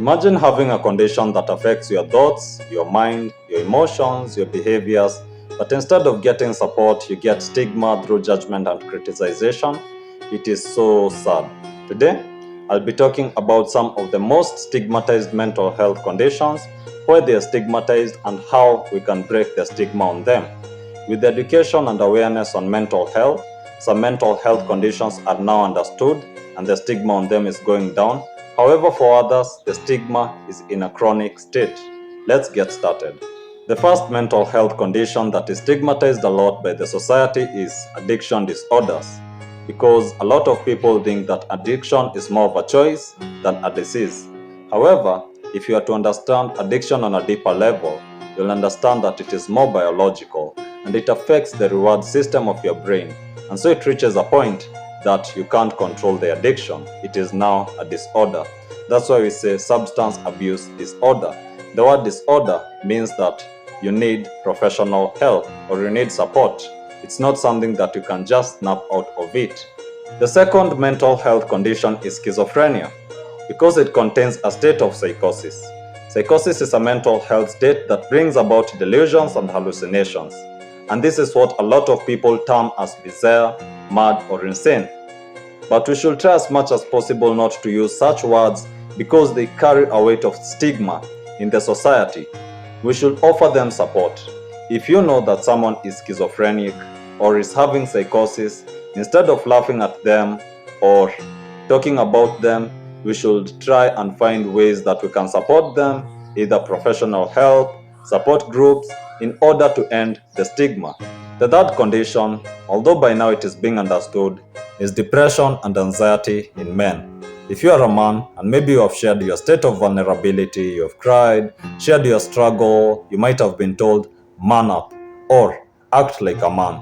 Imagine having a condition that affects your thoughts, your mind, your emotions, your behaviors, but instead of getting support, you get stigma through judgment and criticization. It is so sad. Today, I'll be talking about some of the most stigmatized mental health conditions, why they are stigmatized, and how we can break the stigma on them. With education and awareness on mental health, some mental health conditions are now understood and the stigma on them is going down. However, for others, the stigma is in a chronic state. Let's get started. The first mental health condition that is stigmatized a lot by the society is addiction disorders, because a lot of people think that addiction is more of a choice than a disease. However, if you are to understand addiction on a deeper level, you'll understand that it is more biological and it affects the reward system of your brain. And so it reaches a point that you can't control the addiction. It is now a disorder. That's why we say substance abuse disorder. The word disorder means that you need professional help or you need support. It's not something that you can just snap out of it. The second mental health condition is schizophrenia, because it contains a state of psychosis. Psychosis is a mental health state that brings about delusions and hallucinations. And this is what a lot of people term as bizarre, mad, or insane. But we should try as much as possible not to use such words because they carry a weight of stigma in the society. We should offer them support. If you know that someone is schizophrenic or is having psychosis, instead of laughing at them or talking about them, we should try and find ways that we can support them, either professional help, support groups, in order to end the stigma. The third condition, although by now it is being understood, is depression and anxiety in men. If you are a man and maybe you have shared your state of vulnerability, you have cried, shared your struggle, you might have been told, man up or act like a man.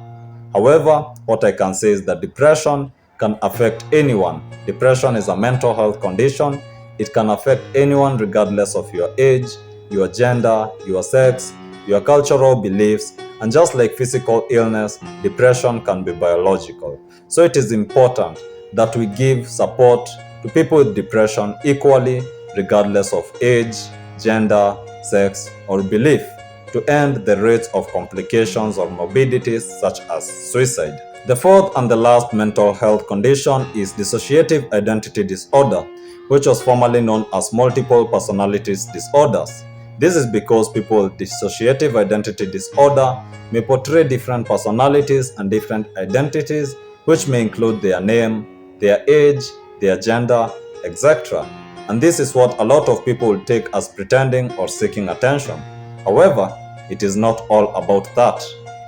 However, what I can say is that depression can affect anyone. Depression is a mental health condition. It can affect anyone regardless of your age, your gender, your sex, your cultural beliefs, and just like physical illness, depression can be biological. So it is important that we give support to people with depression equally, regardless of age, gender, sex, or belief, to end the rates of complications or morbidities such as suicide. The fourth and the last mental health condition is dissociative identity disorder, which was formerly known as multiple personalities disorders. This is because people with dissociative identity disorder may portray different personalities and different identities, which may include their name, their age, their gender, etc. And this is what a lot of people will take as pretending or seeking attention. However, it is not all about that.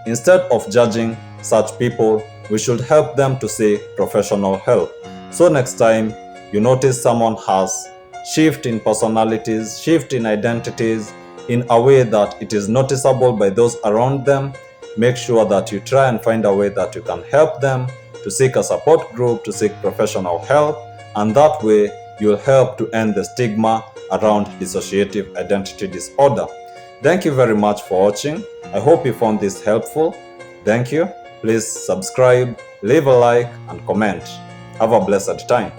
Instead of judging such people, we should help them to seek professional help. So next time you notice someone has shift in personalities, shift in identities in a way that it is noticeable by those around them, make sure that you try and find a way that you can help them to seek a support group, to seek professional help, and that way you'll help to end the stigma around dissociative identity disorder. Thank you very much for watching. I hope you found this helpful. Thank you. Please subscribe, leave a like, and comment. Have a blessed time.